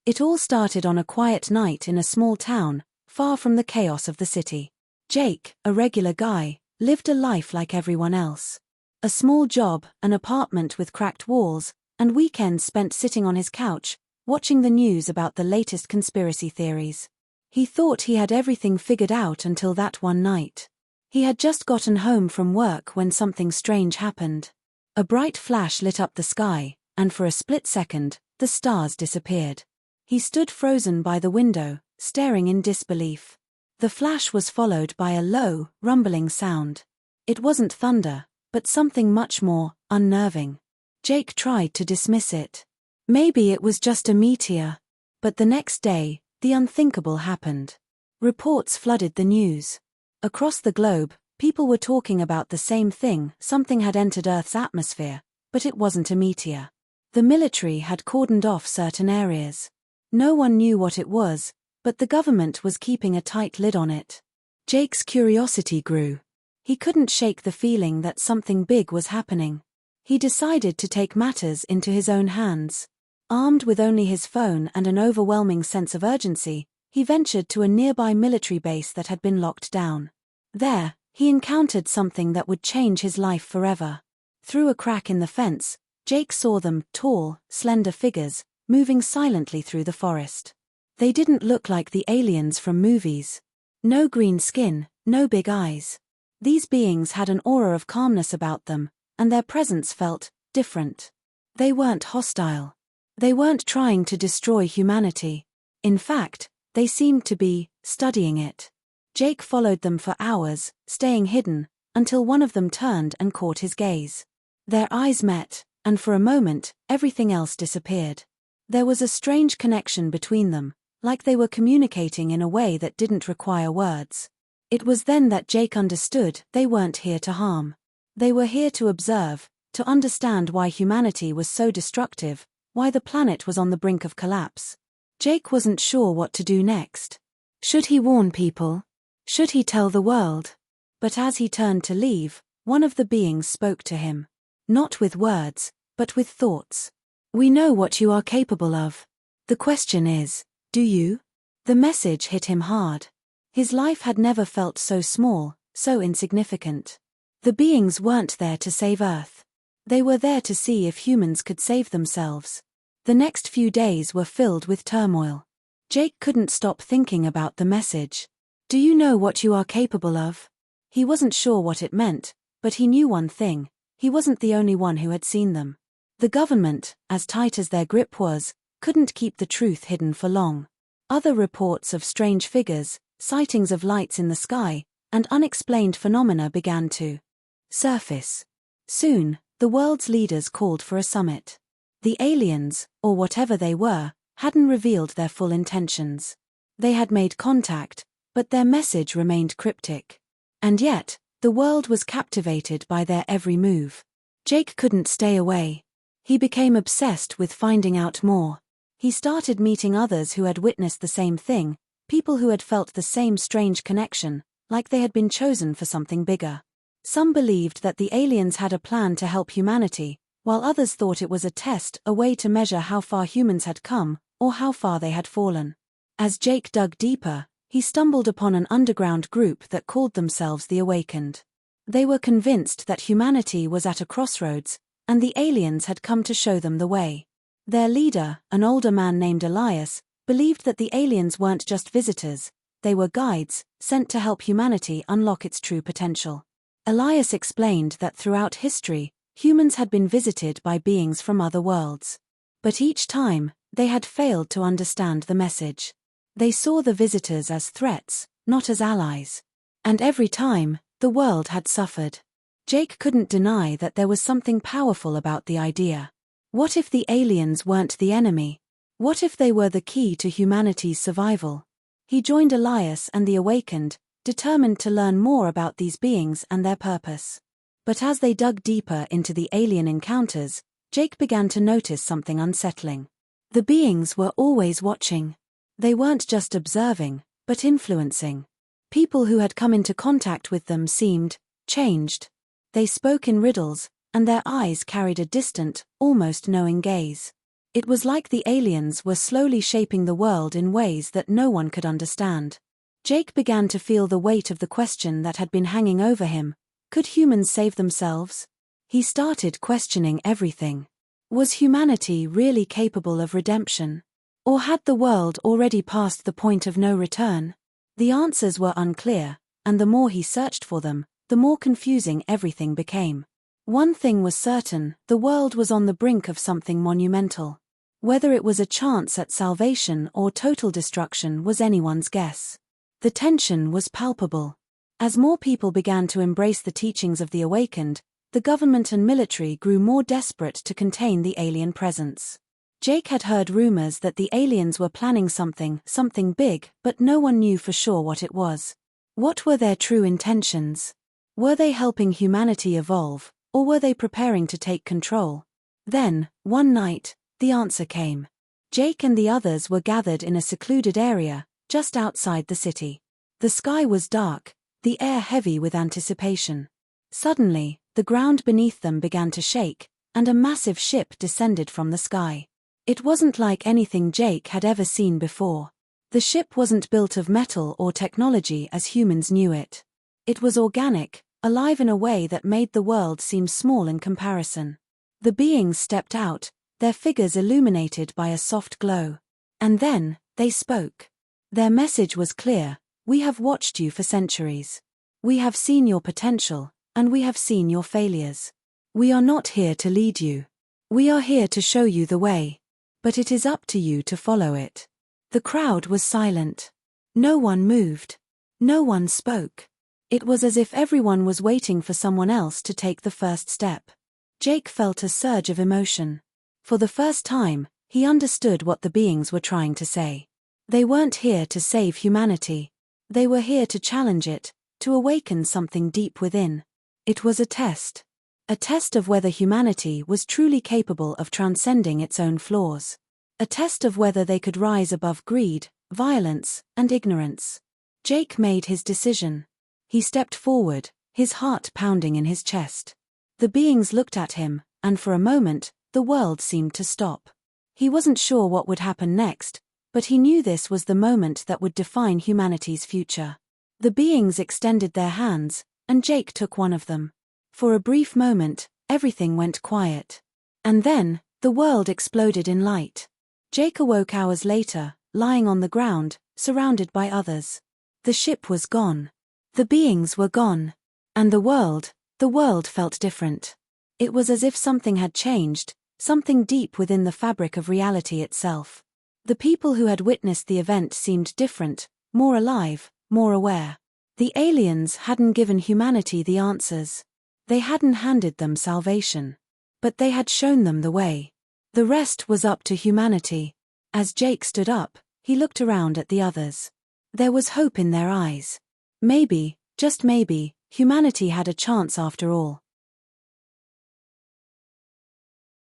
It all started on a quiet night in a small town, far from the chaos of the city. Jake, a regular guy, lived a life like everyone else. A small job, an apartment with cracked walls, and weekends spent sitting on his couch, watching the news about the latest conspiracy theories. He thought he had everything figured out until that one night. He had just gotten home from work when something strange happened. A bright flash lit up the sky, and for a split second, the stars disappeared. He stood frozen by the window, staring in disbelief. The flash was followed by a low, rumbling sound. It wasn't thunder, but something much more unnerving. Jake tried to dismiss it. Maybe it was just a meteor. But the next day, the unthinkable happened. Reports flooded the news. Across the globe, people were talking about the same thing. Something had entered Earth's atmosphere, but it wasn't a meteor. The military had cordoned off certain areas. No one knew what it was, but the government was keeping a tight lid on it. Jake's curiosity grew. He couldn't shake the feeling that something big was happening. He decided to take matters into his own hands. Armed with only his phone and an overwhelming sense of urgency, he ventured to a nearby military base that had been locked down. There, he encountered something that would change his life forever. Through a crack in the fence, Jake saw them, tall, slender figures, moving silently through the forest. They didn't look like the aliens from movies. No green skin, no big eyes. These beings had an aura of calmness about them, and their presence felt different. They weren't hostile. They weren't trying to destroy humanity. In fact, they seemed to be studying it. Jake followed them for hours, staying hidden, until one of them turned and caught his gaze. Their eyes met, and for a moment, everything else disappeared. There was a strange connection between them, like they were communicating in a way that didn't require words. It was then that Jake understood they weren't here to harm. They were here to observe, to understand why humanity was so destructive, why the planet was on the brink of collapse. Jake wasn't sure what to do next. Should he warn people? Should he tell the world? But as he turned to leave, one of the beings spoke to him. Not with words, but with thoughts. We know what you are capable of. The question is, do you? The message hit him hard. His life had never felt so small, so insignificant. The beings weren't there to save Earth. They were there to see if humans could save themselves. The next few days were filled with turmoil. Jake couldn't stop thinking about the message. Do you know what you are capable of? He wasn't sure what it meant, but he knew one thing: he wasn't the only one who had seen them. The government, as tight as their grip was, couldn't keep the truth hidden for long. Other reports of strange figures, sightings of lights in the sky, and unexplained phenomena began to surface. Soon, the world's leaders called for a summit. The aliens, or whatever they were, hadn't revealed their full intentions. They had made contact, but their message remained cryptic. And yet, the world was captivated by their every move. Jake couldn't stay away. He became obsessed with finding out more. He started meeting others who had witnessed the same thing, people who had felt the same strange connection, like they had been chosen for something bigger. Some believed that the aliens had a plan to help humanity, while others thought it was a test, a way to measure how far humans had come, or how far they had fallen. As Jake dug deeper, he stumbled upon an underground group that called themselves the Awakened. They were convinced that humanity was at a crossroads, and the aliens had come to show them the way. Their leader, an older man named Elias, believed that the aliens weren't just visitors, they were guides, sent to help humanity unlock its true potential. Elias explained that throughout history, humans had been visited by beings from other worlds. But each time, they had failed to understand the message. They saw the visitors as threats, not as allies. And every time, the world had suffered. Jake couldn't deny that there was something powerful about the idea. What if the aliens weren't the enemy? What if they were the key to humanity's survival? He joined Elias and the Awakened, determined to learn more about these beings and their purpose. But as they dug deeper into the alien encounters, Jake began to notice something unsettling. The beings were always watching. They weren't just observing, but influencing. People who had come into contact with them seemed changed. They spoke in riddles, and their eyes carried a distant, almost knowing gaze. It was like the aliens were slowly shaping the world in ways that no one could understand. Jake began to feel the weight of the question that had been hanging over him. Could humans save themselves? He started questioning everything. Was humanity really capable of redemption? Or had the world already passed the point of no return? The answers were unclear, and the more he searched for them, the more confusing everything became. One thing was certain: the world was on the brink of something monumental. Whether it was a chance at salvation or total destruction was anyone's guess. The tension was palpable. As more people began to embrace the teachings of the awakened, the government and military grew more desperate to contain the alien presence. Jake had heard rumors that the aliens were planning something big, but no one knew for sure what it was. What were their true intentions? Were they helping humanity evolve, or were they preparing to take control? Then, one night, the answer came. Jake and the others were gathered in a secluded area, just outside the city. The sky was dark, the air heavy with anticipation. Suddenly, the ground beneath them began to shake, and a massive ship descended from the sky. It wasn't like anything Jake had ever seen before. The ship wasn't built of metal or technology as humans knew it. It was organic, alive in a way that made the world seem small in comparison. The beings stepped out, their figures illuminated by a soft glow. And then, they spoke. Their message was clear: we have watched you for centuries. We have seen your potential, and we have seen your failures. We are not here to lead you. We are here to show you the way. But it is up to you to follow it. The crowd was silent. No one moved. No one spoke. It was as if everyone was waiting for someone else to take the first step. Jake felt a surge of emotion. For the first time, he understood what the beings were trying to say. They weren't here to save humanity. They were here to challenge it, to awaken something deep within. It was a test. A test of whether humanity was truly capable of transcending its own flaws. A test of whether they could rise above greed, violence, and ignorance. Jake made his decision. He stepped forward, his heart pounding in his chest. The beings looked at him, and for a moment, the world seemed to stop. He wasn't sure what would happen next, but he knew this was the moment that would define humanity's future. The beings extended their hands, and Jake took one of them. For a brief moment, everything went quiet. And then, the world exploded in light. Jake awoke hours later, lying on the ground, surrounded by others. The ship was gone. The beings were gone. And the world felt different. It was as if something had changed, something deep within the fabric of reality itself. The people who had witnessed the event seemed different, more alive, more aware. The aliens hadn't given humanity the answers. They hadn't handed them salvation. But they had shown them the way. The rest was up to humanity. As Jake stood up, he looked around at the others. There was hope in their eyes. Maybe, just maybe, humanity had a chance after all.